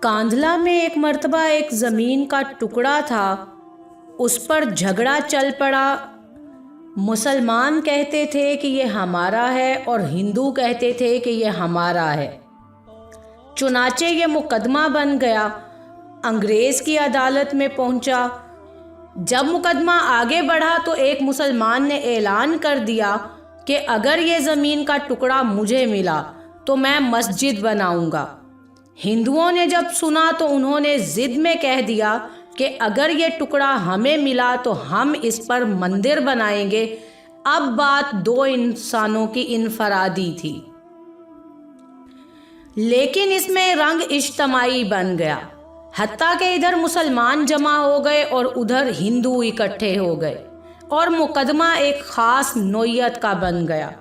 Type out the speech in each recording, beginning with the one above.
कांधला में एक मर्तबा एक ज़मीन का टुकड़ा था, उस पर झगड़ा चल पड़ा। मुसलमान कहते थे कि ये हमारा है और हिंदू कहते थे कि ये हमारा है। चुनाचे ये मुकदमा बन गया, अंग्रेज़ की अदालत में पहुंचा। जब मुकदमा आगे बढ़ा तो एक मुसलमान ने ऐलान कर दिया कि अगर ये ज़मीन का टुकड़ा मुझे मिला तो मैं मस्जिद बनाऊंगा। हिंदुओं ने जब सुना तो उन्होंने ज़िद में कह दिया कि अगर ये टुकड़ा हमें मिला तो हम इस पर मंदिर बनाएंगे। अब बात दो इंसानों की इनफरादी थी, लेकिन इसमें रंग इज्तमाई बन गया। हत्ता के इधर मुसलमान जमा हो गए और उधर हिंदू इकट्ठे हो गए और मुकदमा एक ख़ास नौइयत का बन गया।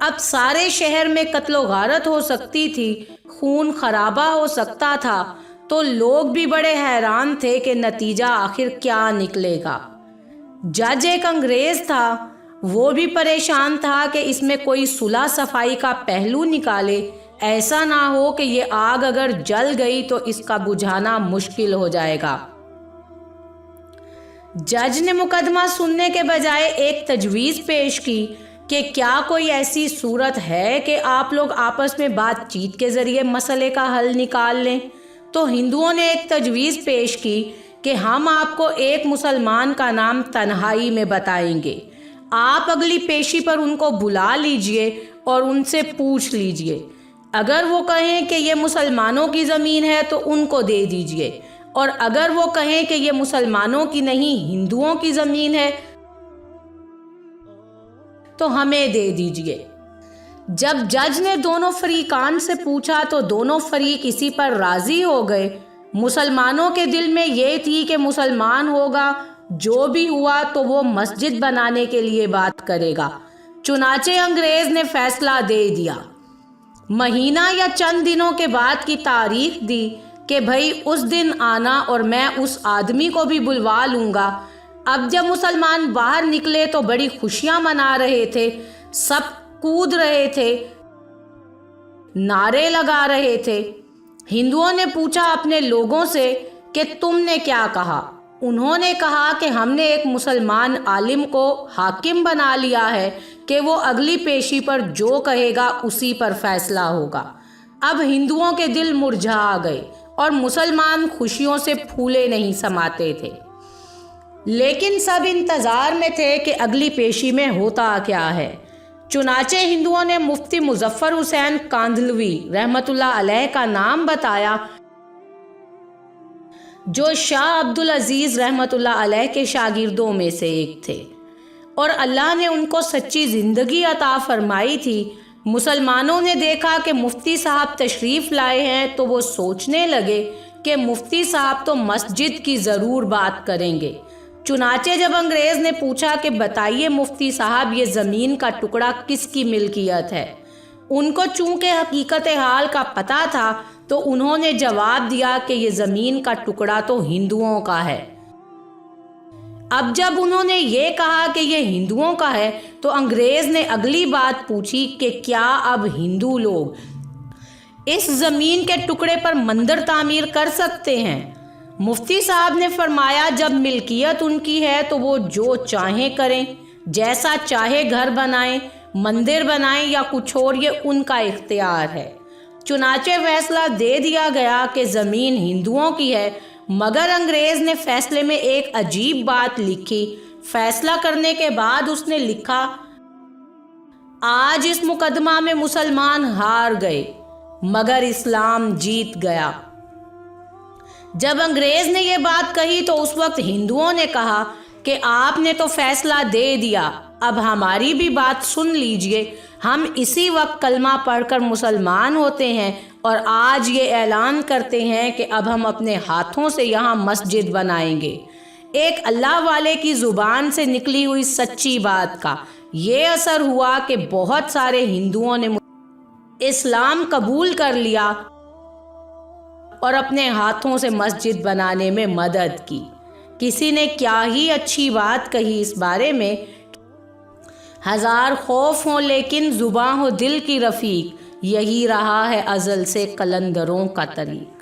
अब सारे शहर में कत्लो गारत हो सकती थी, खून खराबा हो सकता था। तो लोग भी बड़े हैरान थे कि नतीजा आखिर क्या निकलेगा। जज एक अंग्रेज़ था, वो भी परेशान था कि इसमें कोई सुलह सफाई का पहलू निकाले। ऐसा ना हो कि ये आग अगर जल गई तो इसका बुझाना मुश्किल हो जाएगा। जज ने मुकदमा सुनने के बजाय एक तजवीज़ पेश की कि क्या कोई ऐसी सूरत है कि आप लोग आपस में बातचीत के ज़रिए मसले का हल निकाल लें। तो हिंदुओं ने एक तजवीज़ पेश की कि हम आपको एक मुसलमान का नाम तन्हाई में बताएंगे। आप अगली पेशी पर उनको बुला लीजिए और उनसे पूछ लीजिए। अगर वो कहें कि ये मुसलमानों की ज़मीन है तो उनको दे दीजिए, और अगर वो कहें कि ये मुसलमानों की नहीं हिंदुओं की ज़मीन है तो हमें दे दीजिए। जब जज ने दोनों फरीकान से पूछा तो दोनों फरीक इसी पर राज़ी हो गए। मुसलमानों के दिल में ये थी कि मुसलमान होगा, जो भी हुआ तो वो मस्जिद बनाने के लिए बात करेगा। चुनाचे अंग्रेज़ ने फैसला दे दिया। महीना या चंद दिनों के बाद की तारीख दी कि भाई उस दिन आना और मैं उस आदमी को भी बुलवा लूँगा। अब जब मुसलमान बाहर निकले तो बड़ी खुशियां मना रहे थे, सब कूद रहे थे, नारे लगा रहे थे। हिंदुओं ने पूछा अपने लोगों से कि तुमने क्या कहा। उन्होंने कहा कि हमने एक मुसलमान आलिम को हाकिम बना लिया है कि वो अगली पेशी पर जो कहेगा उसी पर फैसला होगा। अब हिंदुओं के दिल मुरझा गए और मुसलमान खुशियों से फूले नहीं समाते थे। लेकिन सब इंतज़ार में थे कि अगली पेशी में होता क्या है। चुनाचे हिंदुओं ने मुफ्ती मुजफ्फर हुसैन कांधलवी रहमतुल्लाह अलैह का नाम बताया, जो शाह अब्दुल अजीज़ रहमतुल्लाह अलैह के शागिर्दों में से एक थे और अल्लाह ने उनको सच्ची ज़िंदगी अता फरमाई थी। मुसलमानों ने देखा कि मुफ्ती साहब तशरीफ़ लाए हैं तो वो सोचने लगे कि मुफ्ती साहब तो मस्जिद की ज़रूर बात करेंगे। चुनाचे जब अंग्रेज़ ने पूछा कि बताइए मुफ्ती साहब ये ज़मीन का टुकड़ा किसकी मिल्कियत है, उनको चूँकि हकीकत हाल का पता था तो उन्होंने जवाब दिया कि ये ज़मीन का टुकड़ा तो हिंदुओं का है। अब जब उन्होंने ये कहा कि ये हिंदुओं का है तो अंग्रेज़ ने अगली बात पूछी कि क्या अब हिंदू लोग इस ज़मीन के टुकड़े पर मंदिर तामीर कर सकते हैं। मुफ्ती साहब ने फरमाया जब मिल्कियत उनकी है तो वो जो चाहें करें, जैसा चाहे घर बनाएं, मंदिर बनाएं या कुछ और, ये उनका इख्तियार है। चुनाचे फैसला दे दिया गया कि ज़मीन हिंदुओं की है, मगर अंग्रेज़ ने फैसले में एक अजीब बात लिखी। फैसला करने के बाद उसने लिखा, आज इस मुकदमा में मुसलमान हार गए मगर इस्लाम जीत गया। जब अंग्रेज़ ने ये बात कही तो उस वक्त हिंदुओं ने कहा कि आपने तो फैसला दे दिया, अब हमारी भी बात सुन लीजिए। हम इसी वक्त कलमा पढ़कर मुसलमान होते हैं और आज ये ऐलान करते हैं कि अब हम अपने हाथों से यहाँ मस्जिद बनाएंगे। एक अल्लाह वाले की ज़ुबान से निकली हुई सच्ची बात का ये असर हुआ कि बहुत सारे हिंदुओं ने इस्लाम कबूल कर लिया और अपने हाथों से मस्जिद बनाने में मदद की। किसी ने क्या ही अच्छी बात कही इस बारे में, हजार खौफ हो लेकिन जुबां हो दिल की रफ़ीक, यही रहा है अज़ल से कलंदरों का तरीक़।